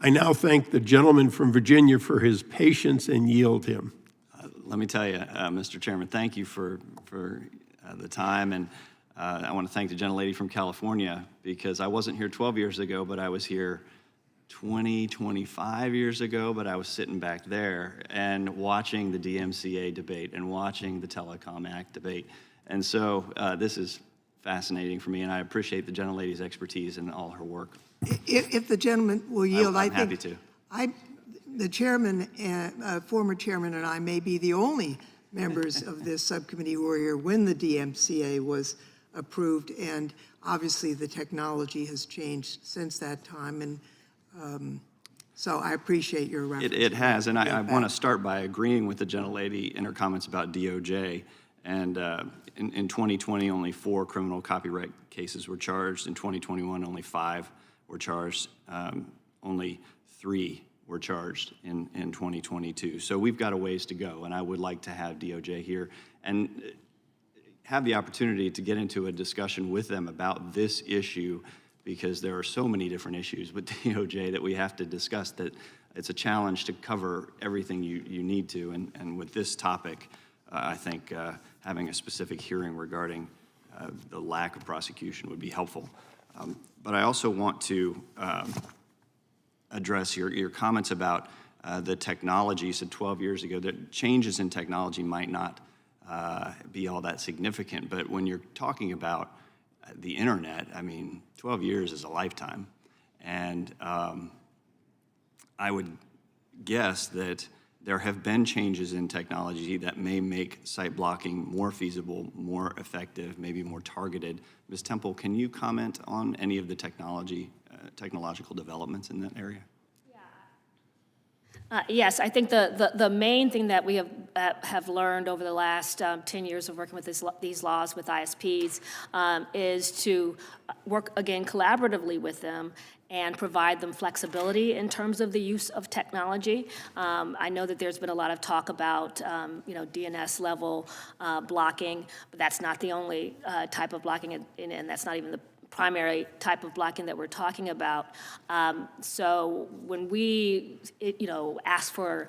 I now thank the gentleman from Virginia for his patience and yield him. Let me tell you, Mr. Chairman, thank you for the time, and I want to thank the gentlelady from California, because I wasn't here 12 years ago, but I was here 25 years ago, but I was sitting back there and watching the DMCA debate and watching the Telecom Act debate. And so this is fascinating for me, and I appreciate the gentlelady's expertise and all her work. If the gentleman will yield, I'm I happy think to. the chairman, former chairman, and I may be the only members of this subcommittee who were here when the DMCA was approved, and obviously the technology has changed since that time, and so I appreciate your reference. It has, and I want to start by agreeing with the gentlelady in her comments about DOJ. And in 2020, only 4 criminal copyright cases were charged. In 2021, only 5 were charged. Only 3 were charged in 2022. So we've got a ways to go, and I would like to have DOJ here and have the opportunity to get into a discussion with them about this issue, because there are so many different issues with DOJ that we have to discuss, that it's a challenge to cover everything you need to. And with this topic, I think having a specific hearing regarding the lack of prosecution would be helpful. But I also want to address your comments about the technology. You said 12 years ago that changes in technology might not be all that significant, but when you're talking about the internet, I mean, 12 years is a lifetime. And I would guess that there have been changes in technology that may make site blocking more feasible, more effective, maybe more targeted. Ms. Temple, can you comment on any of the technological developments in that area? Yes, I think the main thing that we have learned over the last 10 years of working with these laws with ISPs is to work, again, collaboratively with them and provide them flexibility in terms of the use of technology. I know that there's been a lot of talk about, DNS level blocking, but that's not the only type of blocking, and that's not even the primary type of blocking that we're talking about. So when we, ask for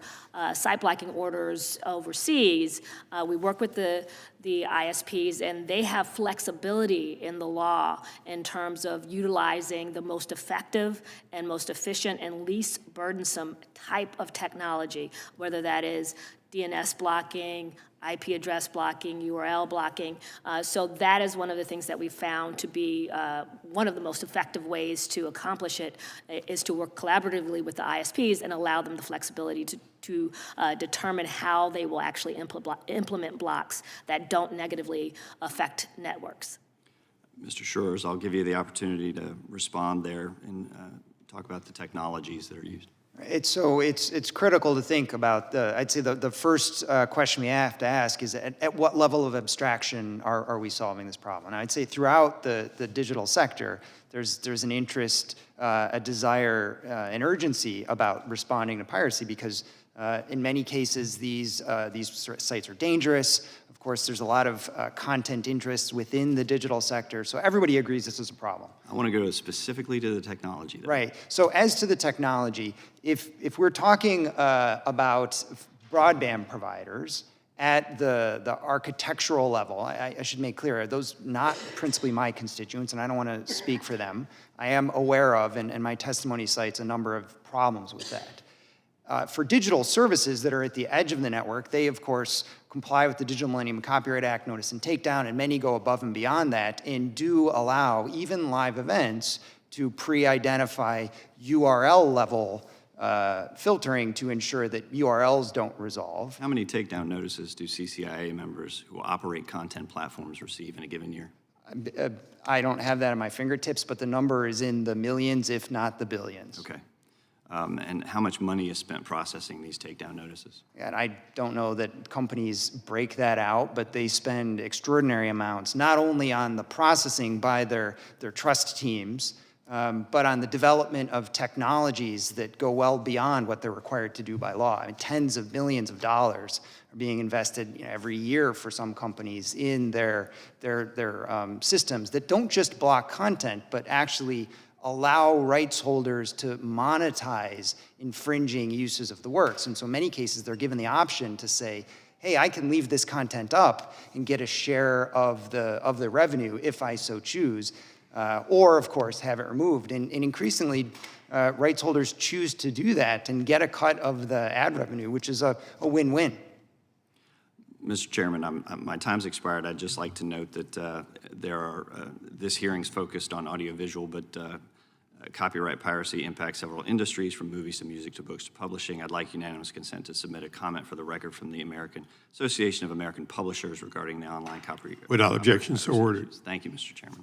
site blocking orders overseas, we work with the ISPs, and they have flexibility in the law in terms of utilizing the most effective and most efficient and least burdensome type of technology, whether that is DNS blocking, IP address blocking, URL blocking. So that is one of the things that we found to be one of the most effective ways to accomplish it, is to work collaboratively with the ISPs and allow them the flexibility to determine how they will actually implement blocks that don't negatively affect networks. Mr. Schurz, I'll give you the opportunity to respond there and talk about the technologies that are used. It's critical to think about I'd say the first question we have to ask is at what level of abstraction are we solving this problem? And I'd say throughout the digital sector, there's an interest, a desire, an urgency about responding to piracy, because in many cases these sites are dangerous. Of course, there's a lot of content interests within the digital sector, so everybody agrees this is a problem. I want to go specifically to the technology, though. Right. So as to the technology, if we're talking about broadband providers at the architectural level, I should make clear, those not principally my constituents, and I don't want to speak for them. I am aware of, and my testimony cites a number of problems with that. For digital services that are at the edge of the network, they, of course, comply with the Digital Millennium Copyright Act notice and takedown, and many go above and beyond that and do allow even live events to pre-identify URL-level filtering to ensure that URLs don't resolve. How many takedown notices do CCIA members who operate content platforms receive in a given year? I don't have that at my fingertips, but the number is in the millions, if not the billions. Okay. And how much money is spent processing these takedown notices? And I don't know that companies break that out, but they spend extraordinary amounts, not only on the processing by their trust teams, but on the development of technologies that go well beyond what they're required to do by law. I mean, tens of millions of dollars are being invested every year for some companies in their systems that don't just block content, but actually allow rights holders to monetize infringing uses of the works. And so in many cases, they're given the option to say, hey, I can leave this content up and get a share of the revenue if I so choose, or of course have it removed. And increasingly, rights holders choose to do that and get a cut of the ad revenue, which is a win-win. Mr. Chairman, my time's expired. I'd just like to note that this hearing's focused on audiovisual, but copyright piracy impacts several industries, from movies to music to books to publishing. I'd like unanimous consent to submit a comment for the record from the American Association of American Publishers regarding the online copyright. Without objection, so ordered. Thank you, Mr. Chairman.